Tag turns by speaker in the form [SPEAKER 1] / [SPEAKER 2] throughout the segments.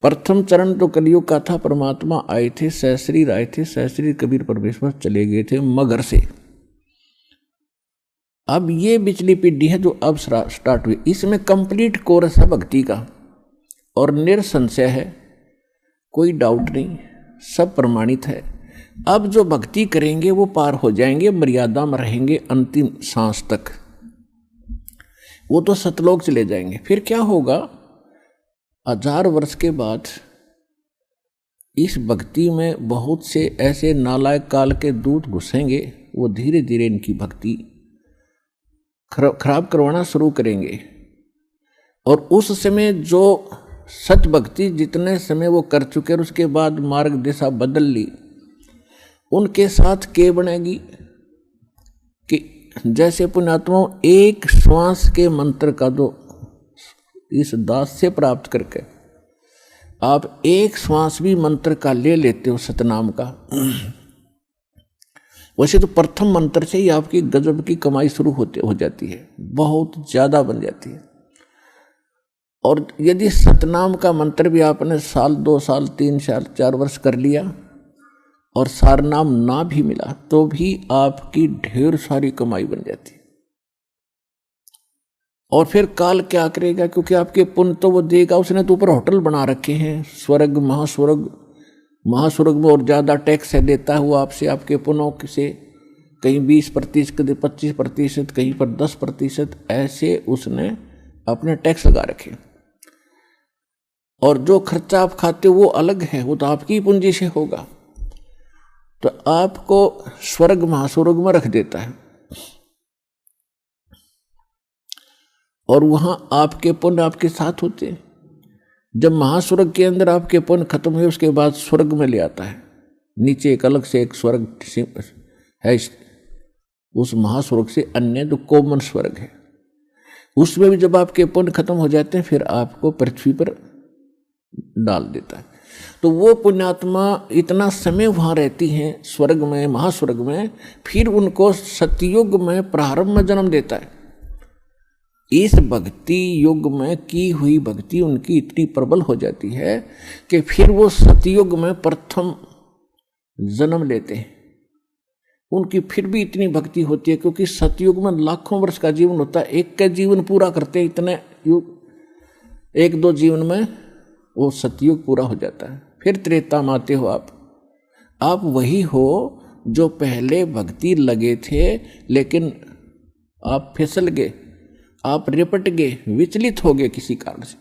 [SPEAKER 1] प्रथम चरण तो कलयुग का था। परमात्मा आए थे, सहस्रीर आए थे, सहस्रीर कबीर परमेश्वर चले गए थे मगर से। अब ये पिछली पीढ़ी है जो अब स्टार्ट हुई, इसमें कंप्लीट कोर्स है भक्ति का और निरसंशय है, कोई डाउट नहीं, सब प्रमाणित है। अब जो भक्ति करेंगे वो पार हो जाएंगे, मर्यादा में रहेंगे अंतिम सांस तक, वो तो सतलोक चले जाएंगे। फिर क्या होगा, 1000 वर्ष के बाद इस भक्ति में बहुत से ऐसे नालायक काल के दूत घुसेंगे, वो धीरे धीरे इनकी भक्ति खराब करवाना शुरू करेंगे। और उस समय जो सच भक्ति जितने समय वो कर चुके और उसके बाद मार्ग दिशा बदल ली, उनके साथ के बनेगी कि जैसे पुण्यात्माओं एक श्वास के मंत्र का जो इस दास से प्राप्त करके आप एक श्वास भी मंत्र का ले लेते हो सतनाम का, वैसे तो प्रथम मंत्र से ही आपकी गजब की कमाई शुरू हो जाती है, बहुत ज़्यादा बन जाती है। और यदि सतनाम का मंत्र भी आपने साल 2 साल 3 साल 4 वर्ष कर लिया और सारनाम ना भी मिला तो भी आपकी ढेर सारी कमाई बन जाती है। और फिर काल क्या करेगा, क्योंकि आपके पुण्य तो वो देगा, उसने तो ऊपर होटल बना रखे हैं, स्वर्ग महास्वर्ग, महास्वर्ग में और ज़्यादा टैक्स है देता है वो आपसे, आपके पुण्यों से, कहीं 20%, कहीं 25%, कहीं पर 10%, ऐसे उसने अपने टैक्स लगा रखे। और जो खर्चा आप खाते हो वो अलग है, वो तो आपकी पूंजी से होगा, तो आपको स्वर्ग महास्वर्ग में रख देता है। और वहां आपके पुण्य आपके साथ होते हैं। जब महास्वर्ग के अंदर आपके पुण्य खत्म हुए उसके बाद स्वर्ग में ले आता है, नीचे एक अलग से एक स्वर्ग है, उस महास्वर्ग से अन्य जो कॉमन स्वर्ग है, उसमें भी जब आपके पुण्य खत्म हो जाते हैं फिर आपको पृथ्वी पर डाल देता है। तो वो पुण्यात्मा इतना समय वहाँ रहती हैं स्वर्ग में, महास्वर्ग में, फिर उनको सतयुग में प्रारंभ में जन्म देता है। इस भक्ति युग में की हुई भक्ति उनकी इतनी प्रबल हो जाती है कि फिर वो सतयुग में प्रथम जन्म लेते हैं। उनकी फिर भी इतनी भक्ति होती है क्योंकि सतयुग में लाखों वर्ष का जीवन होता है, एक का जीवन पूरा करते हैं इतने युग, 1-2 जीवन में वो सतयुग पूरा हो जाता है। फिर त्रेता में आते हो आप वही हो जो पहले भक्ति लगे थे लेकिन आप फिसल गए, आप रिपट गए, विचलित हो गए किसी कारण से।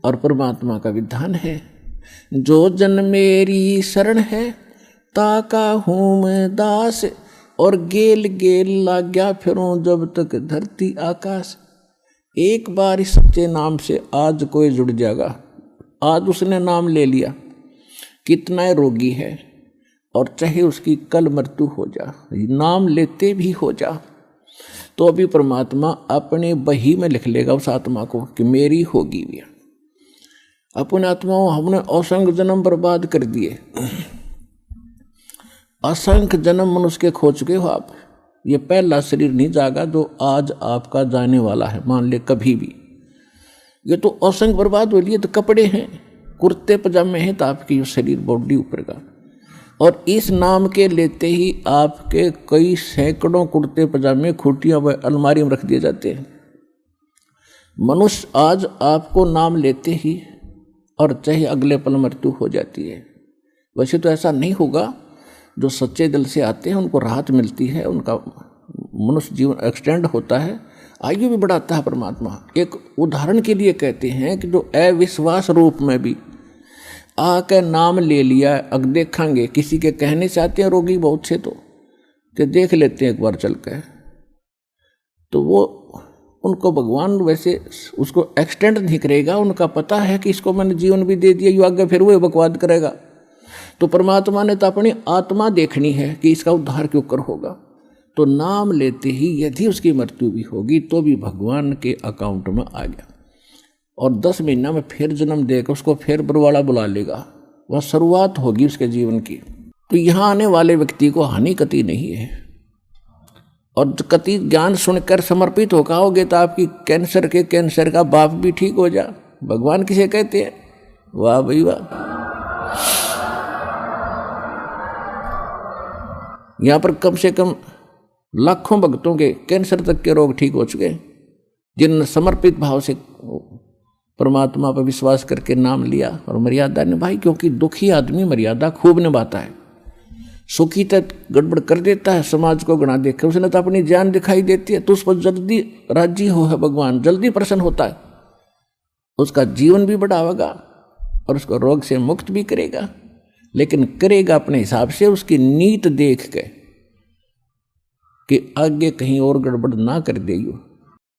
[SPEAKER 1] और परमात्मा का विधान है, जो जन मेरी शरण है ताका हूँ मैं दास, और गेल गेल लाग्या फिरूं जब तक धरती आकाश। एक बार इस सच्चे नाम से आज कोई जुड़ जाएगा, आज उसने नाम ले लिया, कितना रोगी है और चाहे उसकी कल मृत्यु हो जा, नाम लेते भी हो जा, तो अभी परमात्मा अपने बही में लिख लेगा उस आत्मा को कि मेरी होगी भी। अपने आत्माओं हमने असंख्य जन्म बर्बाद कर दिए, असंख्य जन्म मनुष्य के खो चुके हो आप। ये पहला शरीर नहीं जागा जो आज आपका जाने वाला है, मान ले कभी भी। ये तो असंख्य बर्बाद हो लिए, तो कपड़े हैं, कुर्ते पजामे हैं, तो आपकी शरीर बॉडी ऊपर का। और इस नाम के लेते ही आपके कई सैकड़ों कुर्ते पजामे खूटियां व अलमारी में रख दिए जाते हैं। मनुष्य आज आपको नाम लेते ही और चाहे अगले पल मृत्यु हो जाती है। वैसे तो ऐसा नहीं होगा, जो सच्चे दिल से आते हैं उनको राहत मिलती है, उनका मनुष्य जीवन एक्सटेंड होता है, आयु भी बढ़ाता है परमात्मा। एक उदाहरण के लिए कहते हैं कि जो अविश्वास रूप में भी आकर नाम ले लिया, अब देखेंगे किसी के कहने से आते हैं रोगी बहुत से, तो कि देख लेते हैं एक बार चल कर, तो वो उनको भगवान वैसे उसको एक्सटेंड नहीं करेगा, उनका पता है कि इसको मैंने जीवन भी दे दिया, यू आगे फिर वो बकवाद करेगा। तो परमात्मा ने तो अपनी आत्मा देखनी है कि इसका उद्धार क्यों कर होगा, तो नाम लेते ही यदि उसकी मृत्यु भी होगी तो भी भगवान के अकाउंट में आ गया, और 10 महीना में फिर जन्म देकर उसको फिर बरवाड़ा बुला लेगा, वह शुरुआत होगी उसके जीवन की। तो यहाँ आने वाले व्यक्ति को हानि कति नहीं है, और कति ज्ञान सुनकर समर्पित होगा होगे तो आपकी कैंसर का बाप भी ठीक हो जा। भगवान किसे कहते हैं, वाह भाई वाह। यहां पर कम से कम लाखों भक्तों के कैंसर तक के रोग ठीक हो चुके, जिन्होंने समर्पित भाव से परमात्मा पर विश्वास करके नाम लिया और मर्यादा निभाई। क्योंकि दुखी आदमी मर्यादा खूब निभाता है, सुखी तक गड़बड़ कर देता है, समाज को गणा देकर उसने तो अपनी जान दिखाई देती है, तो उस पर जल्दी राजी हो है भगवान, जल्दी प्रसन्न होता है, उसका जीवन भी बढ़ावेगा और उसको रोग से मुक्त भी करेगा। लेकिन करेगा अपने हिसाब से, उसकी नीत देख के कि आगे कहीं और गड़बड़ ना कर देगी।